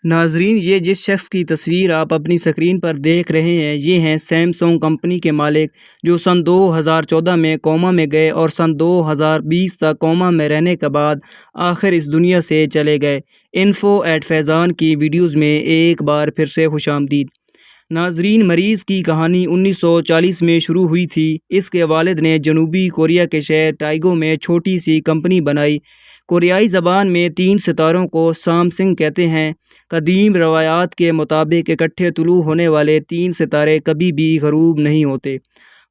ناظرین، یہ جس شخص کی تصویر آپ اپنی اسکرین پر دیکھ رہے ہیں یہ ہیں سیمسنگ کمپنی کے مالک، جو سن 2014 میں کوما میں گئے اور سن 2020 تک کوما میں رہنے کے بعد آخر اس دنیا سے چلے گئے۔ انفو ایٹ فیضان کی ویڈیوز میں ایک بار پھر سے خوش آمدید۔ ناظرین، مریض کی کہانی 1940 میں شروع ہوئی تھی۔ اس کے والد نے جنوبی کوریا کے شہر ٹائگو میں چھوٹی سی کمپنی بنائی۔ کوریائی زبان میں 3 ستاروں کو سامسنگ کہتے ہیں۔ قدیم روایات کے مطابق اکٹھے طلوع ہونے والے 3 ستارے کبھی بھی غروب نہیں ہوتے۔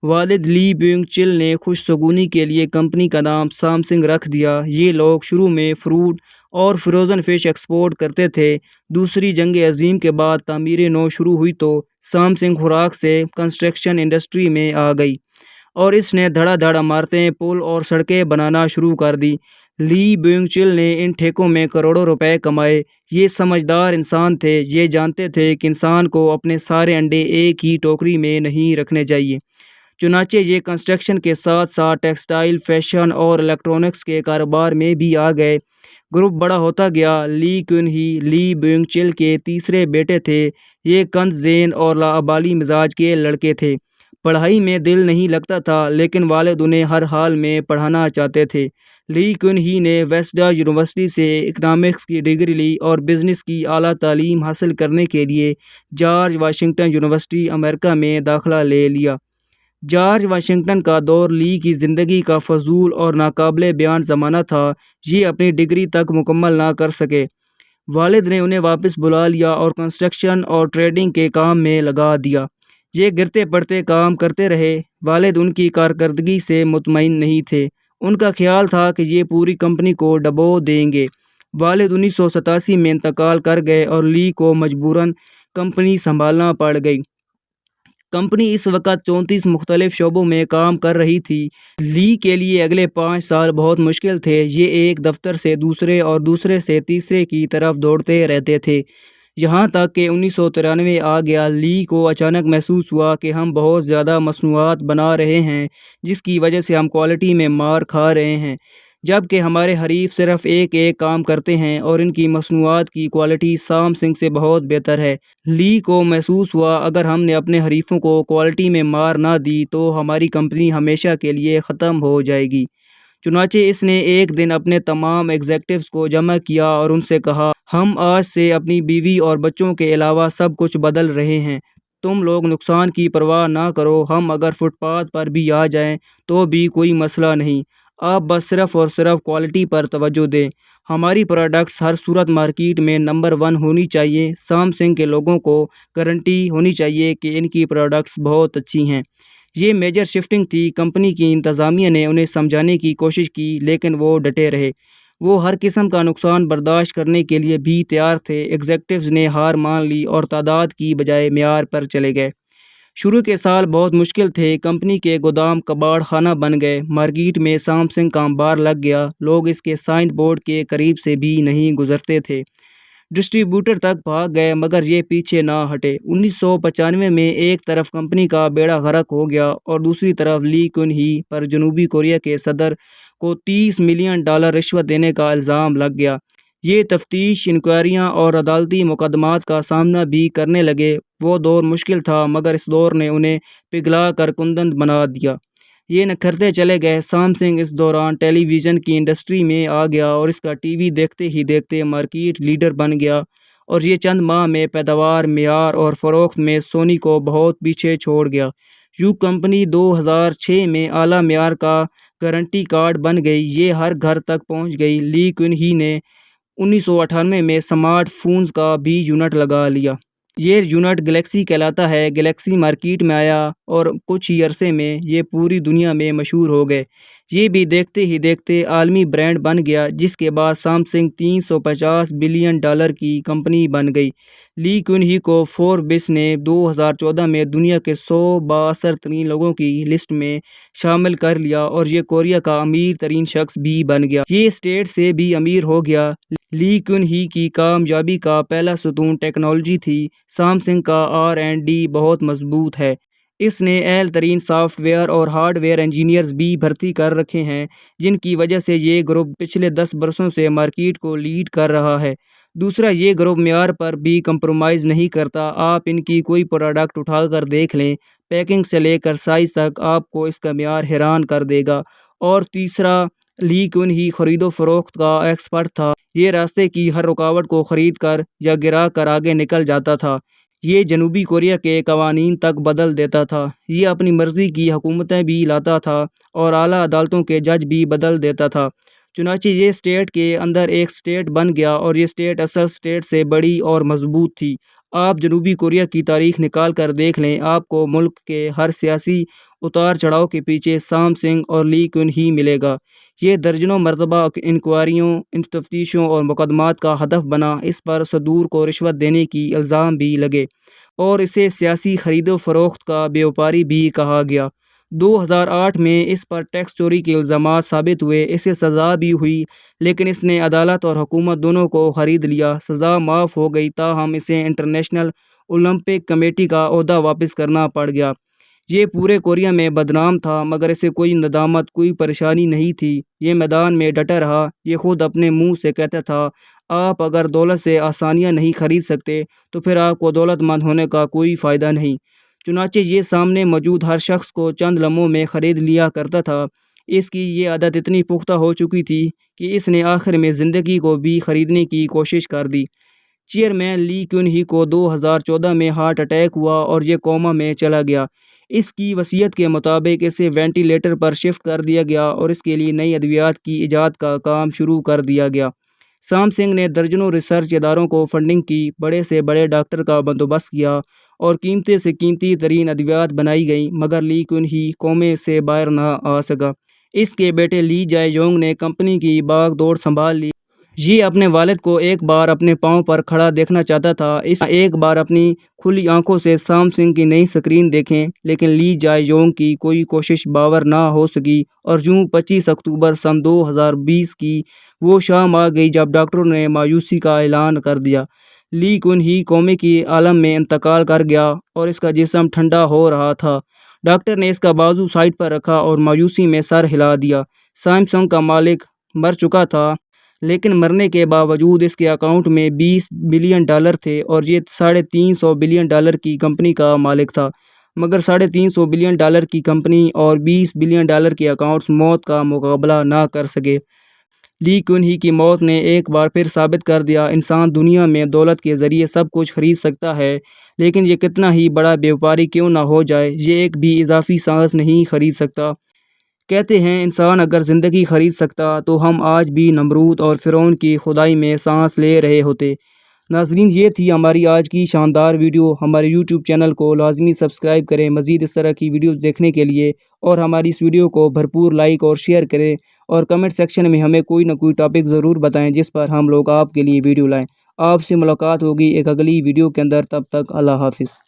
والد لی بیونگ چل نے خوش سگونی کے لیے کمپنی کا نام سامسنگ رکھ دیا۔ یہ لوگ شروع میں فروٹ اور فروزن فش ایکسپورٹ کرتے تھے۔ دوسری جنگ عظیم کے بعد تعمیر نو شروع ہوئی تو سامسنگ خوراک سے کنسٹرکشن انڈسٹری میں آ گئی اور اس نے دھڑا دھڑ عمارتیں، پل اور سڑکیں بنانا شروع کر دی۔ لی بیونگ چل نے ان ٹھیکوں میں کروڑوں روپے کمائے۔ یہ سمجھدار انسان تھے۔ یہ جانتے تھے کہ انسان کو اپنے سارے انڈے ایک ہی ٹوکری میں نہیں رکھنے چاہیے۔ چنانچہ یہ کنسٹرکشن کے ساتھ ساتھ ٹیکسٹائل، فیشن اور الیکٹرانکس کے کاروبار میں بھی آ گئے۔ گروپ بڑا ہوتا گیا۔ لی کن ہی لی بیونگ چل کے تیسرے بیٹے تھے۔ یہ کنز ذہن اور لاابالی مزاج کے لڑکے تھے۔ پڑھائی میں دل نہیں لگتا تھا لیکن والد انہیں ہر حال میں پڑھانا چاہتے تھے۔ لی کن ہی نے ویسڈا یونیورسٹی سے اکنامکس کی ڈگری لی اور بزنس کی اعلیٰ تعلیم حاصل کرنے کے لیے جارج واشنگٹن یونیورسٹی امریکہ میں داخلہ لے لیا۔ جارج واشنگٹن کا دور لی کی زندگی کا فضول اور ناقابل بیان زمانہ تھا۔ یہ اپنی ڈگری تک مکمل نہ کر سکے۔ والد نے انہیں واپس بلا لیا اور کنسٹرکشن اور ٹریڈنگ کے کام میں لگا دیا۔ یہ گرتے پڑتے کام کرتے رہے۔ والد ان کی کارکردگی سے مطمئن نہیں تھے۔ ان کا خیال تھا کہ یہ پوری کمپنی کو ڈبو دیں گے۔ والد 1987 میں انتقال کر گئے اور لی کو مجبوراً کمپنی سنبھالنا پڑ گئی۔ کمپنی اس وقت 34 مختلف شعبوں میں کام کر رہی تھی۔ لی کے لیے اگلے 5 سال بہت مشکل تھے۔ یہ ایک دفتر سے دوسرے اور دوسرے سے تیسرے کی طرف دوڑتے رہتے تھے، یہاں تک کہ 1993 آ گیا۔ لی کو اچانک محسوس ہوا کہ ہم بہت زیادہ مصنوعات بنا رہے ہیں جس کی وجہ سے ہم کوالٹی میں مار کھا رہے ہیں، جبکہ ہمارے حریف صرف ایک کام کرتے ہیں اور ان کی مصنوعات کی کوالٹی سامسنگ سے بہت بہتر ہے۔ لی کو محسوس ہوا اگر ہم نے اپنے حریفوں کو کوالٹی میں مار نہ دی تو ہماری کمپنی ہمیشہ کے لیے ختم ہو جائے گی۔ چنانچہ اس نے ایک دن اپنے تمام ایگزیکٹوز کو جمع کیا اور ان سے کہا، ہم آج سے اپنی بیوی اور بچوں کے علاوہ سب کچھ بدل رہے ہیں۔ تم لوگ نقصان کی پرواہ نہ کرو۔ ہم اگر فٹ پاتھ پر بھی آ جائیں تو بھی کوئی مسئلہ نہیں۔ آپ بس صرف اور صرف کوالٹی پر توجہ دیں۔ ہماری پروڈکٹس ہر صورت مارکیٹ میں نمبر 1 ہونی چاہیے۔ سامسنگ کے لوگوں کو گارنٹی ہونی چاہیے کہ ان کی پروڈکٹس بہت اچھی ہیں۔ یہ میجر شفٹنگ تھی۔ کمپنی کی انتظامیہ نے انہیں سمجھانے کی کوشش کی لیکن وہ ڈٹے رہے۔ وہ ہر قسم کا نقصان برداشت کرنے کے لیے بھی تیار تھے۔ ایگزیکٹوز نے ہار مان لی اور تعداد کی بجائے معیار پر چلے گئے۔ شروع کے سال بہت مشکل تھے۔ کمپنی کے گودام کباڑ خانہ بن گئے۔ مارکیٹ میں سامسنگ کا انبار لگ گیا۔ لوگ اس کے سائن بورڈ کے قریب سے بھی نہیں گزرتے تھے۔ ڈسٹریبیوٹر تک بھاگ گئے مگر یہ پیچھے نہ ہٹے۔ 1995 میں ایک طرف کمپنی کا بیڑا غرق ہو گیا اور دوسری طرف لی کن ہی پر جنوبی کوریا کے صدر کو $30 ملین رشوت دینے کا الزام لگ گیا۔ یہ تفتیش، انکوائریاں اور عدالتی مقدمات کا سامنا بھی کرنے لگے۔ وہ دور مشکل تھا مگر اس دور نے انہیں پگھلا کر کندن بنا دیا۔ یہ نکھرتے چلے گئے۔ سامسنگ اس دوران ٹیلی ویژن کی انڈسٹری میں آ گیا اور اس کا ٹی وی دیکھتے ہی دیکھتے مارکیٹ لیڈر بن گیا اور یہ چند ماہ میں پیداوار، معیار اور فروخت میں سونی کو بہت پیچھے چھوڑ گیا۔ یوں کمپنی 2006 میں اعلیٰ معیار کا گارنٹی کارڈ بن گئی۔ یہ ہر گھر تک پہنچ گئی۔ لی کن ہی نے 1998 میں سمارٹ فونز کا بھی یونٹ لگا لیا۔ یہ یونٹ گلیکسی کہلاتا ہے۔ گلیکسی مارکیٹ میں آیا اور کچھ ہی عرصے میں یہ پوری دنیا میں مشہور ہو گئے۔ یہ بھی دیکھتے ہی دیکھتے عالمی برانڈ بن گیا جس کے بعد سامسنگ $350 بلین کی کمپنی بن گئی۔ لی کن ہی کو فوربس نے 2014 میں دنیا کے 100 بااثر ترین لوگوں کی لسٹ میں شامل کر لیا اور یہ کوریا کا امیر ترین شخص بھی بن گیا۔ یہ اسٹیٹ سے بھی امیر ہو گیا۔ لی کن ہی کی کامیابی کا پہلا ستون ٹیکنالوجی تھی۔ سامسنگ کا R&D بہت مضبوط ہے۔ اس نے اہل ترین سافٹ ویئر اور ہارڈ ویئر انجینئرز بھی بھرتی کر رکھے ہیں جن کی وجہ سے یہ گروپ پچھلے 10 برسوں سے مارکیٹ کو لیڈ کر رہا ہے۔ دوسرا، یہ گروپ معیار پر بھی کمپرومائز نہیں کرتا۔ آپ ان کی کوئی پروڈکٹ اٹھا کر دیکھ لیں، پیکنگ سے لے کر سائز تک، آپ کو اس کا معیار حیران کر دے گا۔ اور تیسرا، لی کون ہی خرید و فروخت کا ایکسپرٹ تھا۔ یہ راستے کی ہر رکاوٹ کو خرید کر یا گرا کر آگے نکل جاتا تھا۔ یہ جنوبی کوریا کے قوانین تک بدل دیتا تھا۔ یہ اپنی مرضی کی حکومتیں بھی لاتا تھا اور اعلیٰ عدالتوں کے جج بھی بدل دیتا تھا۔ چنانچہ یہ اسٹیٹ کے اندر ایک اسٹیٹ بن گیا اور یہ اسٹیٹ اصل اسٹیٹ سے بڑی اور مضبوط تھی۔ آپ جنوبی کوریا کی تاریخ نکال کر دیکھ لیں، آپ کو ملک کے ہر سیاسی اتار چڑھاؤ کے پیچھے سام سنگ اور لی کون ہی ملے گا۔ یہ درجنوں مرتبہ انکوائریوں، تفتیشوں اور مقدمات کا ہدف بنا۔ اس پر صدور کو رشوت دینے کی الزام بھی لگے اور اسے سیاسی خرید و فروخت کا بیوپاری بھی کہا گیا۔ 2008 میں اس پر ٹیکس چوری کے الزامات ثابت ہوئے، اسے سزا بھی ہوئی، لیکن اس نے عدالت اور حکومت دونوں کو خرید لیا۔ سزا معاف ہو گئی، تاہم اسے انٹرنیشنل اولمپک کمیٹی کا عہدہ واپس کرنا پڑ گیا۔ یہ پورے کوریا میں بدنام تھا، مگر اسے کوئی ندامت، کوئی پریشانی نہیں تھی۔ یہ میدان میں ڈٹا رہا۔ یہ خود اپنے منہ سے کہتا تھا، آپ اگر دولت سے آسانیاں نہیں خرید سکتے تو پھر آپ کو دولت مند ہونے کا کوئی فائدہ نہیں۔ چنانچہ یہ سامنے موجود ہر شخص کو چند لمحوں میں خرید لیا کرتا تھا۔ اس کی یہ عادت اتنی پختہ ہو چکی تھی کہ اس نے آخر میں زندگی کو بھی خریدنے کی کوشش کر دی۔ چیئرمین لی کون ہی کو 2014 میں ہارٹ اٹیک ہوا اور یہ کوما میں چلا گیا۔ اس کی وصیت کے مطابق اسے وینٹی لیٹر پر شفٹ کر دیا گیا اور اس کے لیے نئی ادویات کی ایجاد کا کام شروع کر دیا گیا۔ سام سنگ نے درجنوں ریسرچ اداروں کو فنڈنگ کی، بڑے سے بڑے ڈاکٹر کا بندوبست کیا اور قیمتی سے قیمتی ترین ادویات بنائی گئیں، مگر لی کون ہی کومے سے باہر نہ آ سکا۔ اس کے بیٹے لی جائے یونگ نے کمپنی کی باغ دوڑ سنبھال لی۔ یہ اپنے والد کو ایک بار اپنے پاؤں پر کھڑا دیکھنا چاہتا تھا۔ اس ایک بار اپنی کھلی آنکھوں سے سام سنگ کی نئی سکرین دیکھیں، لیکن لی جائے یونگ کی کوئی کوشش باور نہ ہو سکی اور یوں 25 اکتوبر سن 2020 کی وہ شام آ گئی جب ڈاکٹروں نے مایوسی کا اعلان کر دیا۔ لی کون ہی کومے کی عالم میں انتقال کر گیا اور اس کا جسم ٹھنڈا ہو رہا تھا۔ ڈاکٹر نے اس کا بازو سائڈ پر رکھا اور مایوسی میں سر ہلا دیا۔ سیمسنگ کا مالک مر چکا تھا، لیکن مرنے کے باوجود اس کے اکاؤنٹ میں $20 بلین تھے اور یہ $350 بلین کی کمپنی کا مالک تھا، مگر $350 بلین کی کمپنی اور $20 بلین کے اکاؤنٹس موت کا مقابلہ نہ کر سکے۔ لی کون ہی کی موت نے ایک بار پھر ثابت کر دیا، انسان دنیا میں دولت کے ذریعے سب کچھ خرید سکتا ہے، لیکن یہ کتنا ہی بڑا بیوپاری کیوں نہ ہو جائے، یہ ایک بھی اضافی سانس نہیں خرید سکتا۔ کہتے ہیں انسان اگر زندگی خرید سکتا تو ہم آج بھی نمرود اور فرعون کی خدائی میں سانس لے رہے ہوتے۔ ناظرین، یہ تھی ہماری آج کی شاندار ویڈیو۔ ہمارے یوٹیوب چینل کو لازمی سبسکرائب کریں مزید اس طرح کی ویڈیوز دیکھنے کے لیے، اور ہماری اس ویڈیو کو بھرپور لائک اور شیئر کریں، اور کمنٹ سیکشن میں ہمیں کوئی نہ کوئی ٹاپک ضرور بتائیں جس پر ہم لوگ آپ کے لیے ویڈیو لائیں۔ آپ سے ملاقات ہوگی ایک اگلی ویڈیو کے اندر، تب تک اللہ حافظ۔